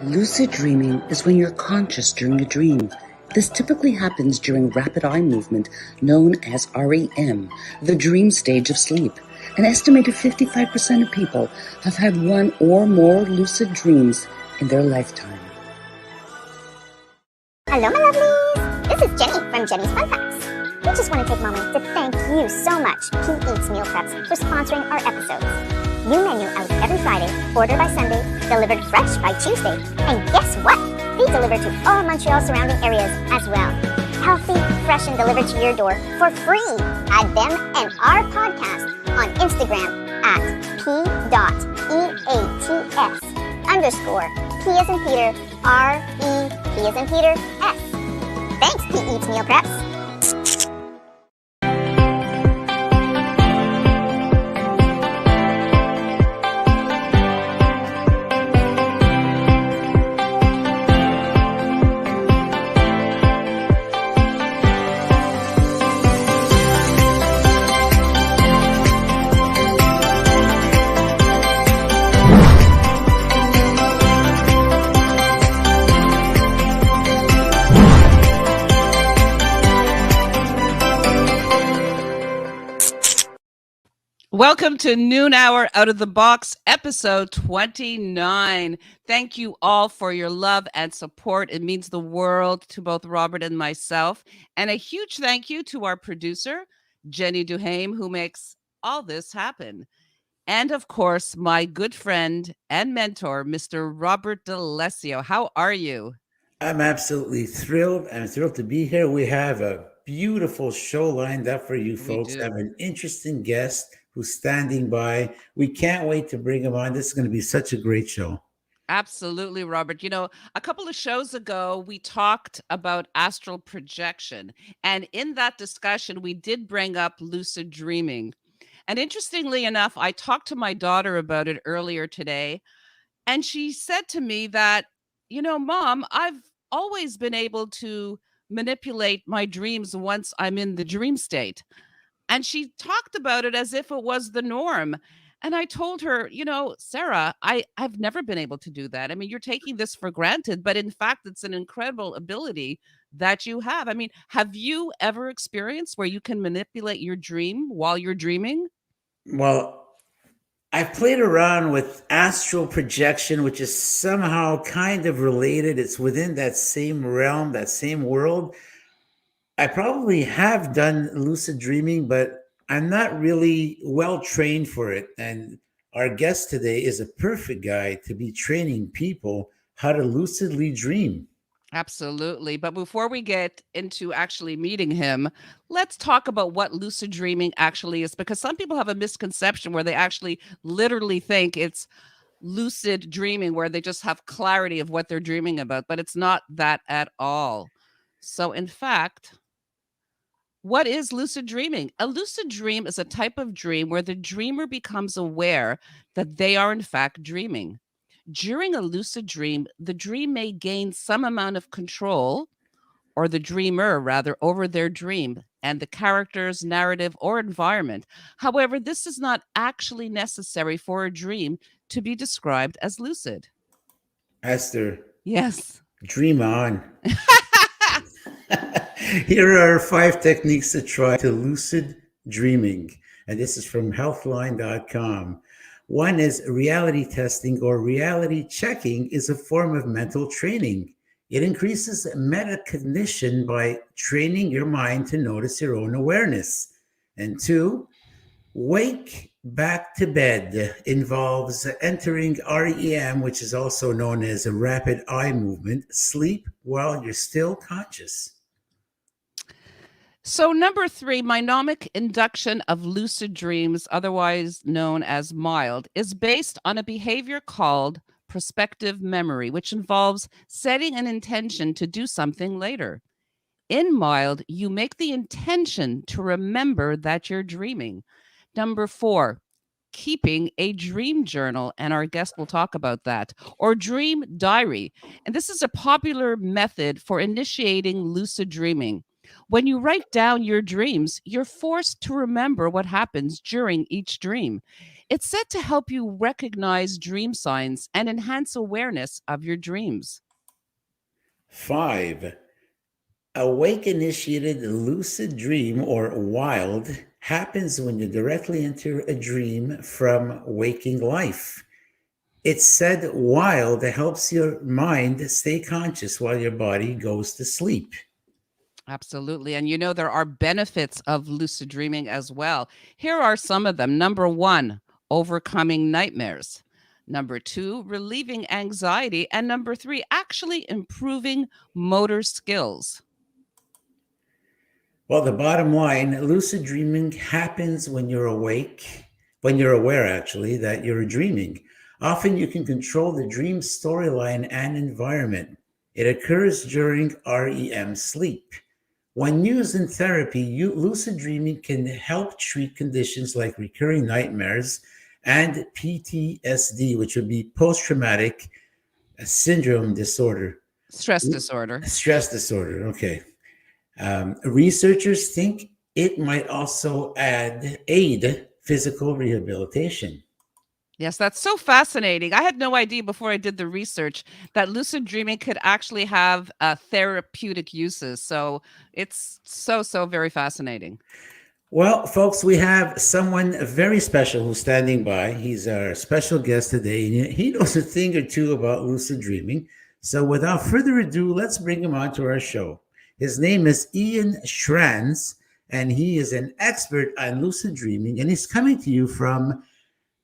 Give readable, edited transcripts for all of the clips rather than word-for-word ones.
Lucid dreaming is when you're conscious during a dream. This typically happens during rapid eye movement known as REM, the dream stage of sleep. An estimated 55% of people have had one or more lucid dreams in their lifetime. Hello, my lovelies! This is Jenny from Jenny's Fun Facts. We just want to take a moment to thank you so much, P Eats Meal Preps, for sponsoring our episodes. New menu out every Friday, order by Sunday, delivered fresh by Tuesday. And guess what? They deliver to all Montreal surrounding areas as well. Healthy, fresh, and delivered to your door for free. Add them and our podcast on Instagram at p.eats_P as in Peter, R-E-P as in Peter, S. Thanks, P Eats Meal Preps. Welcome to Noon Hour Out of the Box, episode 29. Thank you all for your love and support. It means the world to both Robert and myself. And a huge thank you to our producer, Jenny Duhame, who makes all this happen. And of course, my good friend and mentor, Mr. Robert D'Alessio. How are you? I'm absolutely thrilled. I'm thrilled to be here. We have a beautiful show lined up for you folks. I have an interesting guest who's standing by. We can't wait to bring him on. This is going to be such a great show. Absolutely, Robert. You know, a couple of shows ago, we talked about astral projection. And in that discussion, we did bring up lucid dreaming. And interestingly enough, I talked to my daughter about it earlier today. And she said to me that, you know, Mom, I've always been able to manipulate my dreams once I'm in the dream state. And she talked about it as if it was the norm. And I told her, you know, Sarah, I've never been able to do that. I mean, you're taking this for granted, but in fact, it's an incredible ability that you have. I mean, have you ever experienced where you can manipulate your dream while you're dreaming? Well, I've played around with astral projection, which is somehow kind of related. It's within that same realm, that same world. I probably have done lucid dreaming, but I'm not really well trained for it. And our guest today is a perfect guy to be training people how to lucidly dream. Absolutely. But before we get into actually meeting him, let's talk about what lucid dreaming actually is, because some people have a misconception where they actually literally think it's lucid dreaming, where they just have clarity of what they're dreaming about, but it's not that at all. So in fact, what is lucid dreaming? A lucid dream is a type of dream where the dreamer becomes aware that they are in fact dreaming. During a lucid dream, the dream may gain some amount of control, or the dreamer rather, over their dream and the character's narrative or environment. However, this is not actually necessary for a dream to be described as lucid. Esther. Yes. Dream on. Here are 5 techniques to try to lucid dreaming. And this is from healthline.com. One is reality testing or reality checking is a form of mental training. It increases metacognition by training your mind to notice your own awareness. And 2, wake back to bed involves entering REM, which is also known as a rapid eye movement, sleep while you're still conscious. So number 3, mnemonic induction of lucid dreams, otherwise known as MILD, is based on a behavior called prospective memory, which involves setting an intention to do something later. In MILD, you make the intention to remember that you're dreaming. Number 4, keeping a dream journal, and our guest will talk about that, or dream diary. And this is a popular method for initiating lucid dreaming. When you write down your dreams, you're forced to remember what happens during each dream. It's said to help you recognize dream signs and enhance awareness of your dreams. 5. Awake initiated lucid dream or wild happens when you directly enter a dream from waking life. It's said wild helps your mind stay conscious while your body goes to sleep. Absolutely. And there are benefits of lucid dreaming as well. Here are some of them. Number 1, overcoming nightmares. Number 2, relieving anxiety. And number 3, actually improving motor skills. Well, the bottom line, lucid dreaming happens when you're awake, when you're aware actually that you're dreaming. Often you can control the dream storyline and environment. It occurs during REM sleep. When used in therapy, lucid dreaming can help treat conditions like recurring nightmares and PTSD, which would be post-traumatic syndrome disorder. Stress disorder. Stress disorder, okay. Researchers think it might also aid physical rehabilitation. Yes, that's so fascinating. I had no idea before I did the research that lucid dreaming could actually have therapeutic uses. So it's so very fascinating. Well, folks, we have someone very special who's standing by. He's our special guest today, and he knows a thing or two about lucid dreaming. So without further ado, let's bring him on to our show. His name is Ian Schranz, and he is an expert on lucid dreaming, and he's coming to you from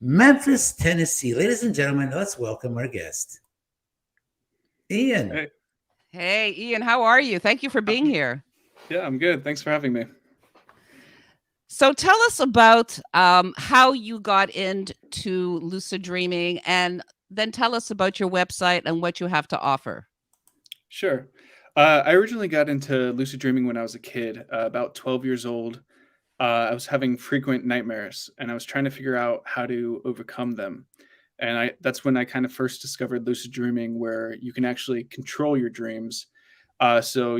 Memphis, Tennessee. Ladies and gentlemen, let's welcome our guest, Ian. Hey. Hey, Ian, how are you? Thank you for being here. Yeah, I'm good. Thanks for having me. So tell us about how you got into lucid dreaming, and then tell us about your website and what you have to offer. Sure. I originally got into lucid dreaming when I was a kid, about 12 years old. I was having frequent nightmares, and I was trying to figure out how to overcome them. And that's when I kind of first discovered lucid dreaming, where you can actually control your dreams. So,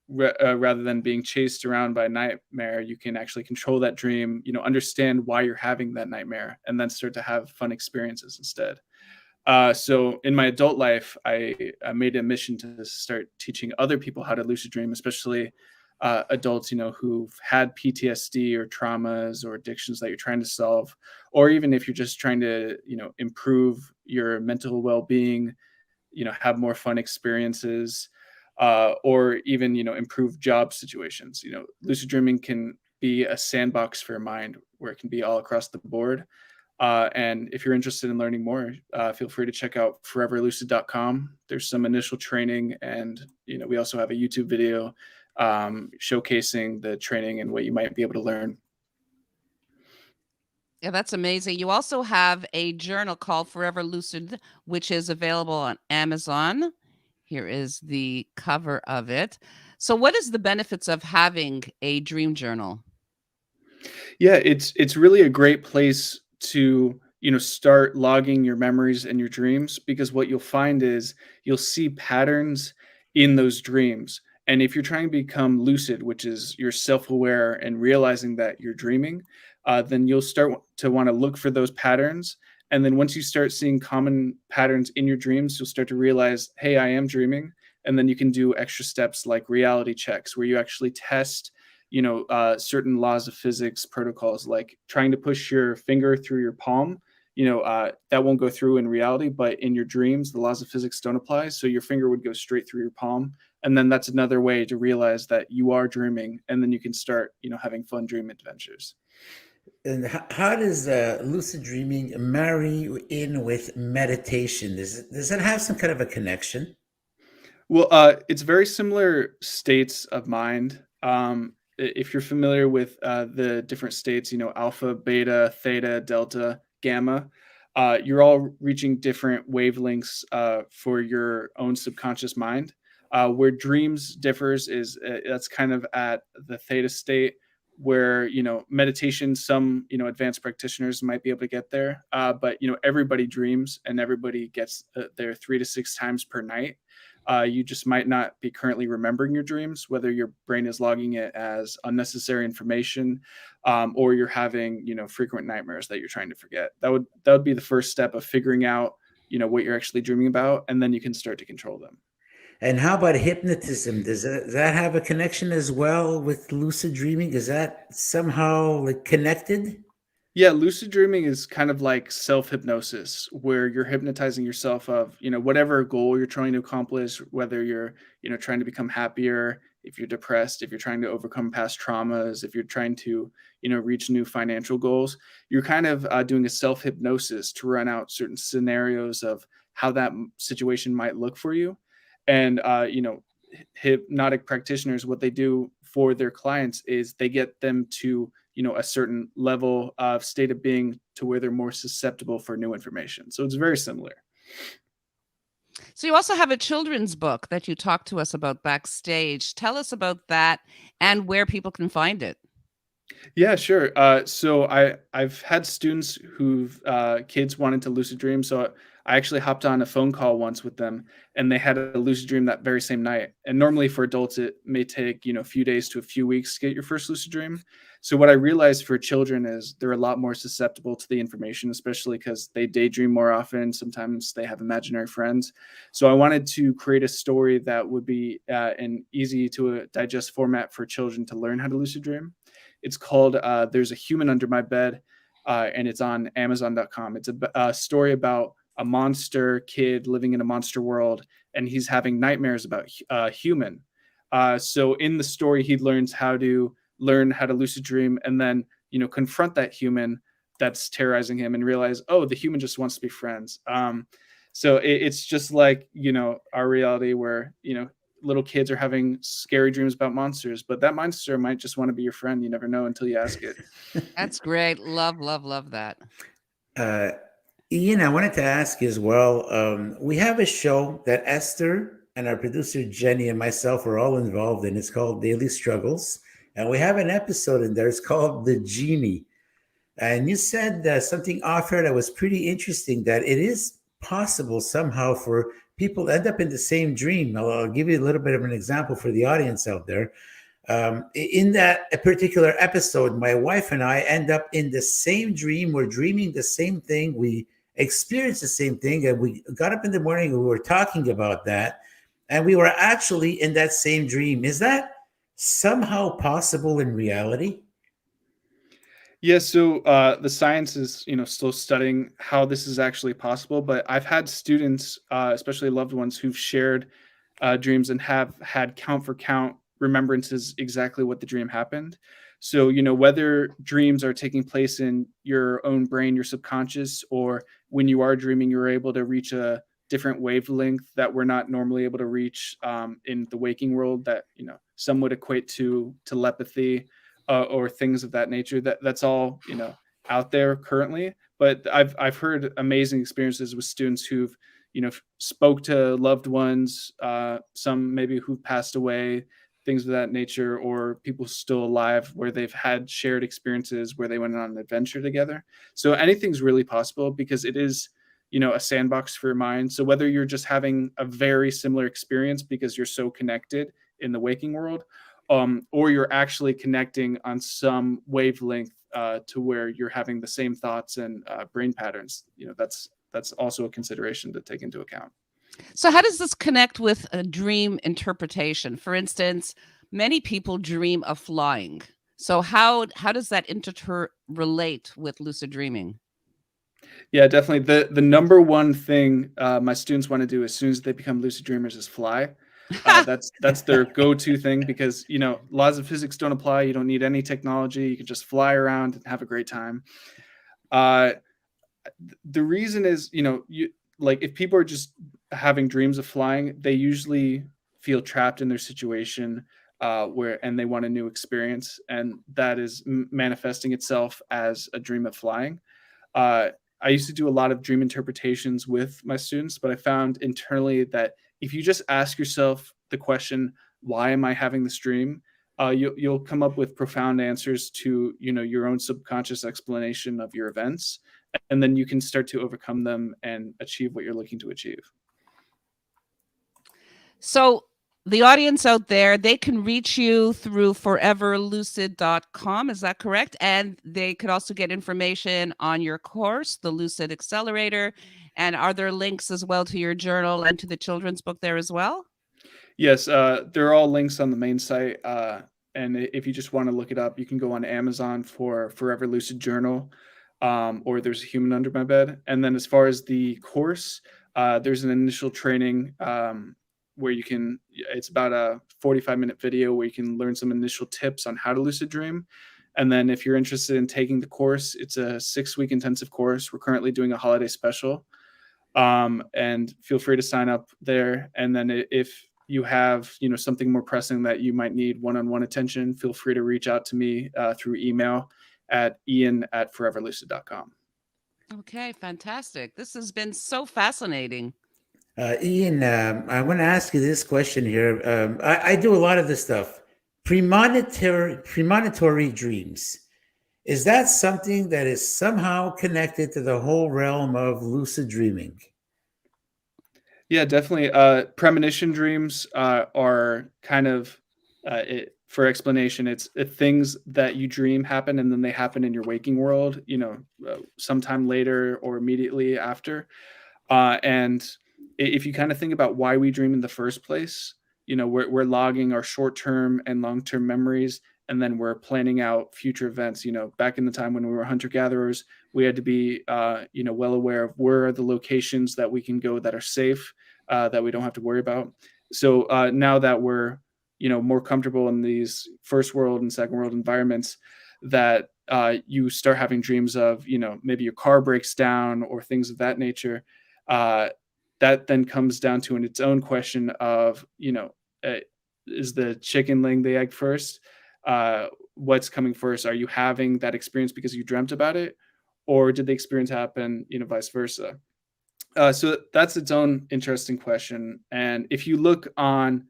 rather than being chased around by a nightmare, you can actually control that dream, understand why you're having that nightmare, and then start to have fun experiences instead. So in my adult life, I made a mission to start teaching other people how to lucid dream, especially adults, who've had PTSD or traumas or addictions that you're trying to solve, or even if you're just trying to, improve your mental well-being, have more fun experiences, or even, improve job situations. Lucid dreaming can be a sandbox for your mind where it can be all across the board. And if you're interested in learning more, feel free to check out foreverlucid.com. There's some initial training, and we also have a YouTube video showcasing the training and what you might be able to learn. Yeah, that's amazing. You also have a journal called Forever Lucid, which is available on Amazon. Here is the cover of it. So what is the benefits of having a dream journal? Yeah, it's really a great place to start logging your memories and your dreams, because what you'll find is you'll see patterns in those dreams. And if you're trying to become lucid, which is you're self-aware and realizing that you're dreaming, then you'll start to want to look for those patterns. And then once you start seeing common patterns in your dreams, you'll start to realize, hey, I am dreaming. And then you can do extra steps like reality checks, where you actually test certain laws of physics protocols, like trying to push your finger through your palm. That won't go through in reality, but in your dreams, the laws of physics don't apply. So your finger would go straight through your palm. And then that's another way to realize that you are dreaming. And then you can start, having fun dream adventures. And how does lucid dreaming marry in with meditation? Does it have some kind of a connection? Well, it's very similar states of mind. If you're familiar with the different states, alpha, beta, theta, delta, gamma, you're all reaching different wavelengths for your own subconscious mind. Where dreams differs is that's kind of at the theta state, where meditation, some advanced practitioners might be able to get there, but everybody dreams, and everybody gets there 3 to 6 times per night. You just might not be currently remembering your dreams, whether your brain is logging it as unnecessary information, or you're having, frequent nightmares that you're trying to forget. That would be the first step of figuring out, what you're actually dreaming about, and then you can start to control them. And how about hypnotism? Does that have a connection as well with lucid dreaming? Is that somehow like connected? Yeah, lucid dreaming is kind of like self-hypnosis, where you're hypnotizing yourself of, whatever goal you're trying to accomplish, whether you're, trying to become happier, if you're depressed, if you're trying to overcome past traumas, if you're trying to, reach new financial goals. You're kind of doing a self-hypnosis to run out certain scenarios of how that situation might look for you. And, hypnotic practitioners, what they do for their clients is they get them to, a certain level of state of being to where they're more susceptible for new information. So it's very similar. So you also have a children's book that you talked to us about backstage. Tell us about that and where people can find it. Yeah, sure. So I've had students who've kids wanted to lucid dream. So I actually hopped on a phone call once with them, and they had a lucid dream that very same night. And normally for adults, it may take a few days to a few weeks to get your first lucid dream. So what I realized for children is they're a lot more susceptible to the information, especially because they daydream more often. Sometimes they have imaginary friends. So I wanted to create a story that would be an easy to digest format for children to learn how to lucid dream. It's called There's a Human Under My Bed, and it's on Amazon.com. It's a story about a monster kid living in a monster world, and he's having nightmares about human. So in the story, he learns how to lucid dream, and then confront that human that's terrorizing him, and realize, oh, the human just wants to be friends. So it's just like our reality, where little kids are having scary dreams about monsters, but that monster might just want to be your friend. You never know until you ask it. That's great. Love, love, love that. Ian, I wanted to ask you as well. We have a show that Esther and our producer Jenny and myself are all involved in. It's called Daily Struggles. And we have an episode in there. It's called The Genie. And you said something off air that was pretty interesting, that it is possible somehow for people end up in the same dream. I'll give you a little bit of an example for the audience out there. In that particular episode, my wife and I end up in the same dream. We're dreaming the same thing. We experienced the same thing. And we got up in the morning and we were talking about that. And we were actually in that same dream. Is that somehow possible in reality? Yeah, so the science is, still studying how this is actually possible. But I've had students, especially loved ones, who've shared dreams and have had count for count remembrances exactly what the dream happened. So, whether dreams are taking place in your own brain, your subconscious, or when you are dreaming, you're able to reach a different wavelength that we're not normally able to reach in the waking world, that, some would equate to telepathy. Or things of that nature. That's all out there currently. But I've heard amazing experiences with students who've spoke to loved ones, some maybe who've passed away, things of that nature, or people still alive, where they've had shared experiences where they went on an adventure together. So anything's really possible, because it is a sandbox for your mind. So whether you're just having a very similar experience because you're so connected in the waking world, or you're actually connecting on some wavelength to where you're having the same thoughts and brain patterns. That's also a consideration to take into account. So how does this connect with a dream interpretation? For instance, many people dream of flying. So how does that relate with lucid dreaming? Yeah, definitely. The number one thing my students want to do as soon as they become lucid dreamers is fly. That's their go-to thing, because laws of physics don't apply. You don't need any technology. You can just fly around and have a great time. The reason is, if people are just having dreams of flying, they usually feel trapped in their situation and they want a new experience, and that is manifesting itself as a dream of flying. I used to do a lot of dream interpretations with my students, but I found internally that if you just ask yourself the question, why am I having this dream? You'll come up with profound answers to, your own subconscious explanation of your events. And then you can start to overcome them and achieve what you're looking to achieve. So the audience out there, they can reach you through foreverlucid.com. Is that correct? And they could also get information on your course, the Lucid Accelerator. And are there links as well to your journal and to the children's book there as well? Yes, they're all links on the main site. And if you just want to look it up, you can go on Amazon for Forever Lucid Journal, or There's a Human Under My Bed. And then as far as the course, there's an initial training where you can, it's about a 45-minute video where you can learn some initial tips on how to lucid dream. And then if you're interested in taking the course, it's a 6-week intensive course. We're currently doing a holiday special. And feel free to sign up there. And then if you have, something more pressing that you might need one-on-one attention, feel free to reach out to me through email at ian@foreverlucid.com. Okay, fantastic. This has been so fascinating. Ian, I want to ask you this question here. I do a lot of this stuff. Premonitory dreams. Is that something that is somehow connected to the whole realm of lucid dreaming? Yeah, definitely. Premonition dreams are kind of, for explanation, it's things that you dream happen and then they happen in your waking world, sometime later or immediately after. And if you kind of think about why we dream in the first place, we're logging our short-term and long-term memories, and then we're planning out future events. Back in the time when we were hunter-gatherers, we had to be, well aware of where are the locations that we can go that are safe, that we don't have to worry about. So now that we're, more comfortable in these first world and second world environments, that you start having dreams of, maybe your car breaks down or things of that nature. That then comes down to its own question of, is the chicken laying the egg first? What's coming first? Are you having that experience because you dreamt about it, or did the experience happen, vice versa? So that's its own interesting question. And if you look on,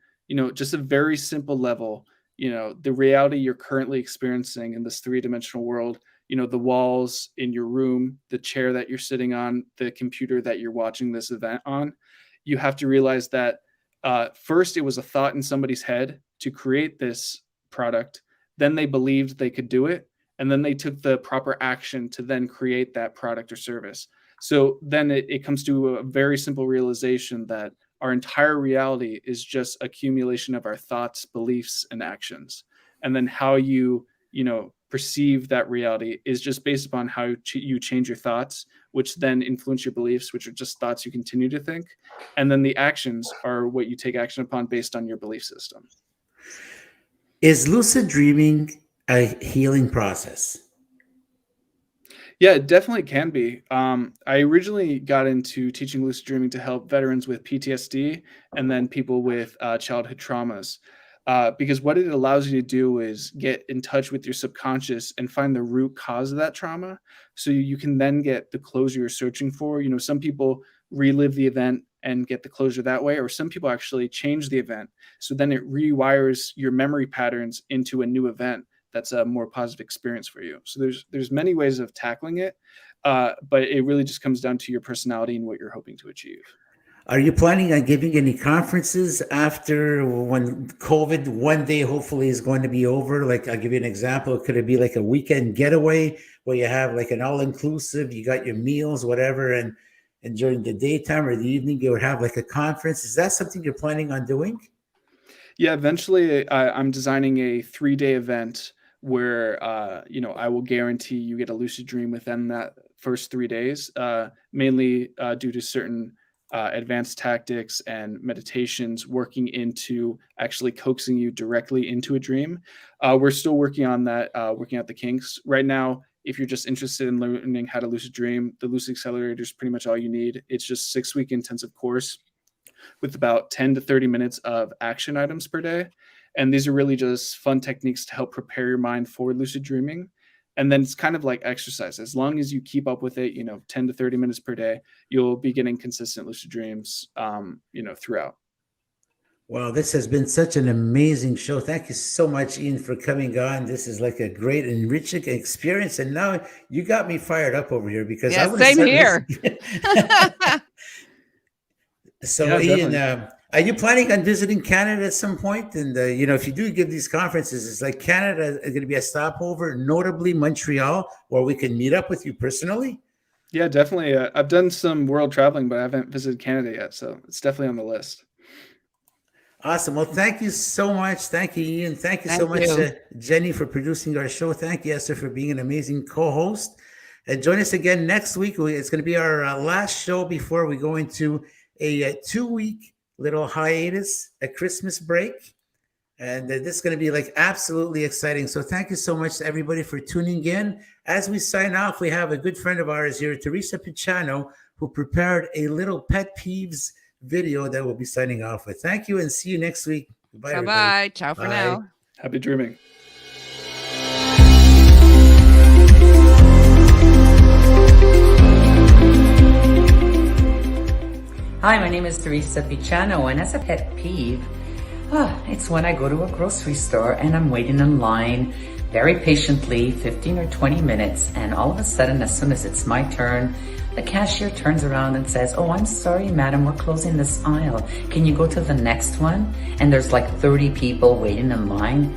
just a very simple level, the reality you're currently experiencing in this 3-dimensional world, the walls in your room, the chair that you're sitting on, the computer that you're watching this event on, you have to realize that first it was a thought in somebody's head to create this product. Then they believed they could do it. And then they took the proper action to then create that product or service. So then it comes to a very simple realization that our entire reality is just accumulation of our thoughts, beliefs, and actions. And then how you, perceive that reality is just based upon how you change your thoughts, which then influence your beliefs, which are just thoughts you continue to think. And then the actions are what you take action upon based on your belief system. Is lucid dreaming a healing process? Yeah, it definitely can be. I originally got into teaching lucid dreaming to help veterans with PTSD and then people with childhood traumas. Because what it allows you to do is get in touch with your subconscious and find the root cause of that trauma. So you can then get the closure you're searching for. Some people relive the event and get the closure that way, or some people actually change the event. So then it rewires your memory patterns into a new event that's a more positive experience for you. So there's many ways of tackling it, but it really just comes down to your personality and what you're hoping to achieve. Are you planning on giving any conferences after when COVID one day hopefully is going to be over? Like, I'll give you an example. Could it be like a weekend getaway where you have like an all-inclusive, you got your meals, whatever, and during the daytime or the evening you would have like a conference? Is that something you're planning on doing? Yeah, eventually I'm designing a 3-day event where, I will guarantee you get a lucid dream within that first 3 days, mainly due to certain advanced tactics and meditations working into actually coaxing you directly into a dream. We're still working on that, working out the kinks. Right now, if you're just interested in learning how to lucid dream, the Lucid Accelerator is pretty much all you need. It's just a 6-week intensive course with about 10 to 30 minutes of action items per day. And these are really just fun techniques to help prepare your mind for lucid dreaming. And then it's kind of like exercise. As long as you keep up with it, 10 to 30 minutes per day, you'll be getting consistent lucid dreams, throughout. Well, this has been such an amazing show. Thank you so much, Ian, for coming on. This is like a great, enriching experience. And now you got me fired up over here because I want to same here. So, yeah, Ian, Are you planning on visiting Canada at some point? And if you do give these conferences, it's like Canada is going to be a stopover, notably Montreal, where we can meet up with you personally. Yeah, definitely. I've done some world traveling, but I haven't visited Canada yet, so it's definitely on the list. Awesome. Well, thank you so much. Thank you, Ian. Thank you so much, Jenny, for producing our show. Thank you, Esther, for being an amazing co-host. And join us again next week. It's going to be our last show before we go into a 2-week little hiatus, a Christmas break. And this is going to be like absolutely exciting. So thank you so much to everybody for tuning in. As we sign off, we have a good friend of ours here, Teresa Picciano, who prepared a little pet peeves video that we'll be signing off with. Thank you and see you next week. Bye-bye. Bye-bye. Ciao for now. Happy dreaming. Hi, my name is Teresa Picciano, and as a pet peeve, it's when I go to a grocery store and I'm waiting in line very patiently, 15 or 20 minutes, and all of a sudden, as soon as it's my turn, the cashier turns around and says, "Oh, I'm sorry, madam, we're closing this aisle. Can you go to the next one?" And there's like 30 people waiting in line.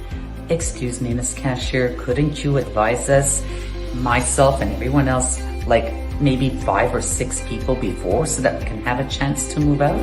Excuse me, Miss Cashier, couldn't you advise us, myself and everyone else, like maybe 5 or 6 people before so that we can have a chance to move out?